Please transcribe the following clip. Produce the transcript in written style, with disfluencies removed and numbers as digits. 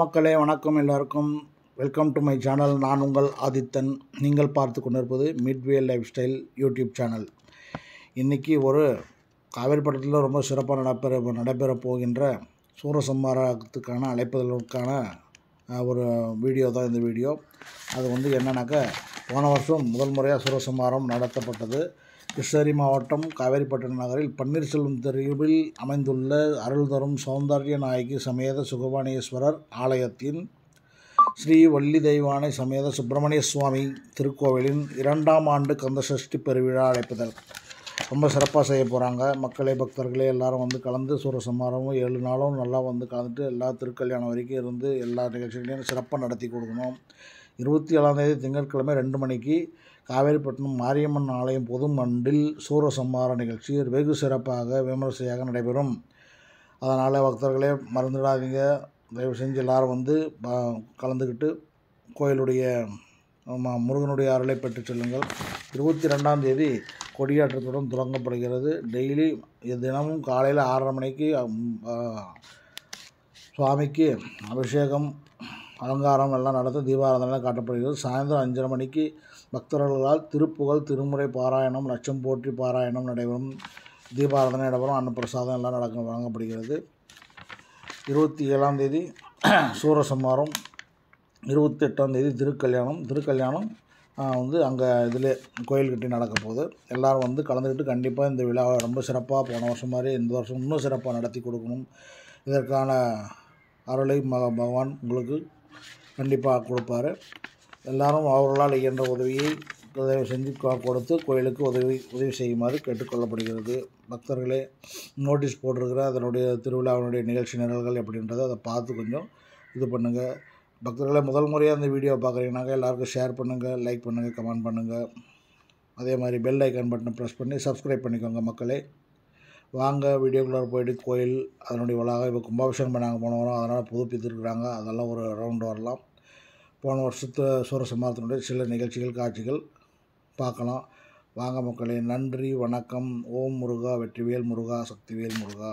மக்களே, வணக்கம் எல்லாருக்கும். Welcome to my channel. நான் உங்கள் ஆதித்தன். நீங்கள் பார்த்து கொண்டிருப்பது Midway life style YouTube channel. இன்றைக்கி ஒரு காவேரிப்பட்டணத்தில் ரொம்ப சிறப்பாக நடைபெற போகின்ற சூரசம்ஹாரத்துக்கான அழைப்பதற்கான ஒரு வீடியோ தான் இந்த வீடியோ. அது என்னன்னாக்கா, போன வருஷம் முதல் முறையாக சூரசம்ஹாரம் நடத்தப்பட்டது. கிருஷ்ணகிரி மாவட்டம் காவேரிப்பட்டணம் நகரில் பன்னீர்செல்வம் தெருவில் அமைந்துள்ள அருள் தரும் சௌந்தர்ய நாயகி சமேத சுகபாணேஸ்வரர் ஆலயத்தின் ஸ்ரீ வள்ளி தெய்வானை சமேத சுப்பிரமணிய சுவாமி திருக்கோவிலின் 2ஆம் ஆண்டு கந்தசஷ்டி பெருவிழா அழைப்புதல் ரொம்ப சிறப்பாக செய்ய போகிறாங்க. மக்களே, பக்தர்களே எல்லோரும் கலந்து சூரசம்ஹாரமும் 7 நாளும் நல்லா கலந்துட்டு எல்லா திருக்கல்யாணம் வரைக்கும் இருந்து எல்லா நிகழ்ச்சிகளையும் சிறப்பாக நடத்தி கொடுக்கணும். 27ஆம் தேதி திங்கட்கிழமை 2 மணிக்கு காவேரிப்பட்டினம் மாரியம்மன் ஆலயம் பொது மண்டில் சூரசம்ஹார நிகழ்ச்சி வெகு சிறப்பாக விமரிசையாக நடைபெறும். அதனால் பக்தர்களே மறந்துடாதீங்க. தயவு செஞ்சு எல்லோரும் கலந்துக்கிட்டு கோயிலுடைய முருகனுடைய அருளை பெற்று செல்லுங்கள். 22ஆம் தேதி கொடியாற்றத்துடன் தொடங்கப்படுகிறது. டெய்லி தினமும் காலையில் 6:30 மணிக்கு சுவாமிக்கு அபிஷேகம் அலங்காரம் எல்லாம் நடத்த தீபாராதனை காட்டப்படுகிறது. சாயந்தரம் 5:30 மணிக்கு பக்தர்களால் திருப்புகழ் திருமுறை பாராயணம் லட்சம் போற்றி பாராயணம் நடைபெறும். தீபாராதனை நடைபெறும். அன்னப்பிரசாதம் எல்லாம் வழங்கப்படுகிறது. 27ஆம் தேதி சூரசம்ஹாரம், 28ஆம் தேதி திருக்கல்யாணம் அங்கே இதில் கோயில்கிட்டே நடக்க போகுது. எல்லோரும் கலந்துக்கிட்டு கண்டிப்பாக இந்த விழாவை ரொம்ப சிறப்பாக போன வருஷம் மாதிரி இந்த வருஷம் இன்னும் சிறப்பாக நடத்தி கொடுக்கணும். இதற்கான அருளை பகவான் உங்களுக்கு கண்டிப்பாக கொடுப்பார். எல்லோரும் அவர்களால் இயன்ற உதவியை செஞ்சு கொடுத்து கோயிலுக்கு உதவி செய்யுமாறு கேட்டுக்கொள்ளப்படுகிறது. பக்தர்களே, நோட்டீஸ் போட்டிருக்கிற அதனுடைய திருவிழாவினுடைய நிகழ்ச்சி நிரல்கள் எப்படின்றத அதை பார்த்து கொஞ்சம் இது பண்ணுங்கள். பக்தர்களே, முதல் முறையாக அந்த வீடியோ பார்க்குறீங்கன்னாக்கா எல்லாருக்கும் ஷேர் பண்ணுங்கள், லைக் பண்ணுங்கள், கமெண்ட் பண்ணுங்கள். அதே மாதிரி பெல் ஐக்கான் பட்டனை ப்ரெஸ் பண்ணி சப்ஸ்கிரைப் பண்ணிக்கோங்க. மக்களே, வாங்க வீடியோக்குள்ளே போய்ட்டு கோயில் அதனுடைய வளாகம் இப்போ கும்பாபிஷேகம் பண்ணாங்க போன வாரம், அதனால் புதுப்பித்திருக்கிறாங்க. அதெல்லாம் ஒரு ரவுண்டு வரலாம். போன வருஷத்து சூரசம்ஹாரத்தினுடைய சில நிகழ்ச்சிகள் காட்சிகள் பார்க்கலாம். வாங்க மக்களே. நன்றி, வணக்கம். ஓம் முருகா, வெற்றிவேல் முருகா, சக்திவேல் முருகா.